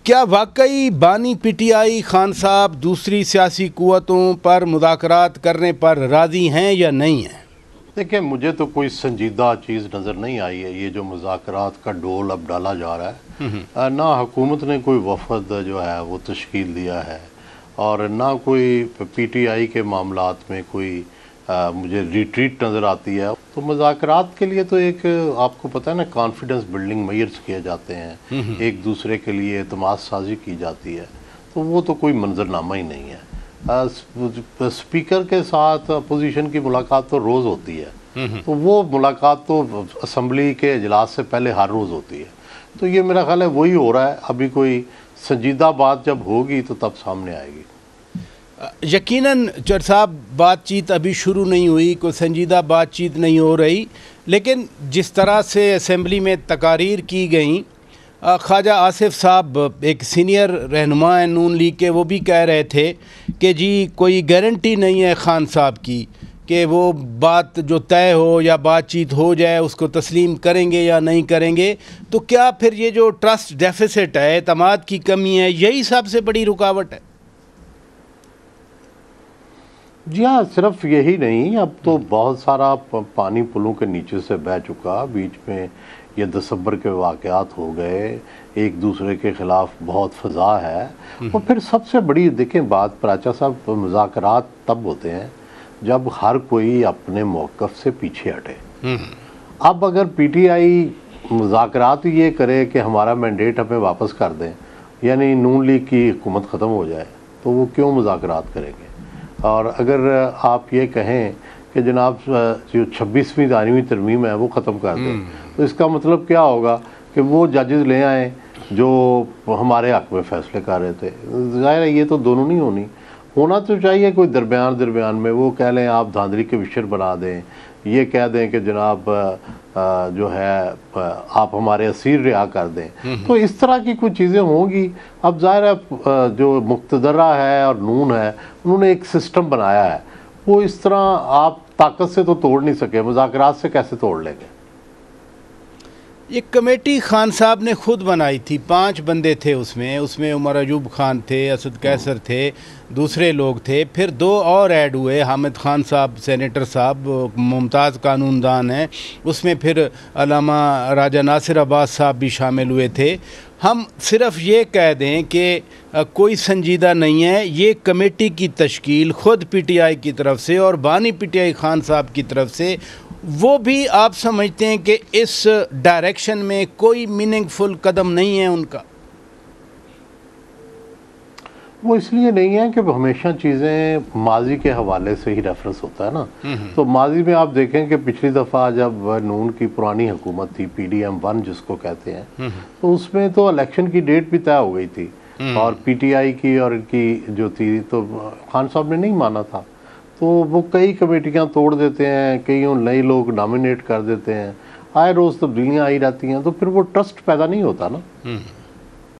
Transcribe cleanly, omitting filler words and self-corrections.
क्या वाकई बानी पीटीआई खान साहब दूसरी सियासी कुव्वतों पर मुज़ाकरात करने पर राज़ी हैं या नहीं हैं? देखिए, मुझे तो कोई संजीदा चीज़ नज़र नहीं आई है। ये जो मुज़ाकरात का डोल अब डाला जा रहा है, ना हुकूमत ने कोई वफद जो है वो तश्कील दिया है और ना कोई पीटीआई के मामलात में कोई मुझे रिट्रीट नज़र आती है। तो मुज़ाकरात के लिए तो एक आपको पता है ना, कॉन्फिडेंस बिल्डिंग मेजर्स किए जाते हैं, एक दूसरे के लिए एतमाद साजी की जाती है। तो वो तो कोई मंजरनामा ही नहीं है। स्पीकर के साथ अपोजिशन की मुलाकात तो रोज़ होती है, तो वो मुलाकात तो असम्बली के इजलास से पहले हर रोज़ होती है। तो ये मेरा ख्याल है वही हो रहा है। अभी कोई संजीदा बात जब होगी तो तब सामने आएगी। यकीनन चर साहब, बातचीत अभी शुरू नहीं हुई, कोई संजीदा बातचीत नहीं हो रही, लेकिन जिस तरह से असम्बली में तकारीर की गई, ख्वाजा आसिफ साहब एक सीनियर रहनुमा हैं नून लीग के, वो भी कह रहे थे कि जी कोई गारंटी नहीं है खान साहब की कि वो बात जो तय हो या बातचीत हो जाए उसको तस्लीम करेंगे या नहीं करेंगे। तो क्या फिर ये जो ट्रस्ट डेफिसिट है, एतमाद की कमी है, यही सबसे बड़ी रुकावट है? जी हाँ, सिर्फ यही नहीं, अब तो बहुत सारा पानी पुलों के नीचे से बह चुका। बीच में ये दिसंबर के वाक़यात हो गए, एक दूसरे के ख़िलाफ़ बहुत फ़ज़ा है। और फिर सबसे बड़ी देखें बात प्राचा साहब, मुज़ाकरात तब होते हैं जब हर कोई अपने मौक़िफ़ से पीछे हटे। अब अगर पीटीआई मुज़ाकरात ये करे कि हमारा मैंडेट हमें वापस कर दें, यानी नून लीग की हुकूमत ख़त्म हो जाए, तो वो क्यों मुज़ाकरात करेंगे? और अगर आप ये कहें कि जनाब जो 26वीं तारीमी तरमीम है वो ख़त्म कर दें, तो इसका मतलब क्या होगा कि वो जजेस ले आएँ जो हमारे हक़ में फ़ैसले कर रहे थे। ज़ाहिर है ये तो दोनों नहीं होना तो चाहिए कोई दरमियान में वो कह लें आप धांधली के विषर बना दें, ये कह दें कि जनाब जो है आप हमारे असीर रिहा कर दें। तो इस तरह की कुछ चीज़ें होंगी। अब ज़ाहिर है जो मुक़्तदरा है और नून है, उन्होंने एक सिस्टम बनाया है, वो इस तरह आप ताकत से तो तोड़ नहीं सके, मुज़ाकरात से कैसे तोड़ लेंगे? ये कमेटी खान साहब ने खुद बनाई थी, 5 बंदे थे उसमें उमर अयूब खान थे, असद कैसर थे, दूसरे लोग थे, फिर 2 और ऐड हुए, हामिद खान साहब सेनेटर साहब मुमताज़ कानूनदान हैं, उसमें फिर अल्लामा राजा नासिर अब्बास साहब भी शामिल हुए थे। हम सिर्फ ये कह दें कि कोई संजीदा नहीं है, ये कमेटी की तश्कील खुद पीटीआई की तरफ से और बानी पीटीआई खान साहब की तरफ से, वो भी आप समझते हैं कि इस डायरेक्शन में कोई मीनिंगफुल कदम नहीं है उनका? वो इसलिए नहीं है कि हमेशा चीज़ें माजी के हवाले से ही रेफरेंस होता है ना। तो माजी में आप देखें कि पिछली दफ़ा जब नून की पुरानी हुकूमत थी, PDM 1 जिसको कहते हैं, तो उसमें तो इलेक्शन की डेट भी तय हो गई थी और पीटीआई की और इनकी जो थी, तो खान साहब ने नहीं माना था। तो वो कई कमेटियाँ तोड़ देते हैं, कई नए लोग नॉमिनेट कर देते हैं, आए रोज़ तब्दीलियाँ आई रहती हैं, तो फिर वो ट्रस्ट पैदा नहीं होता ना।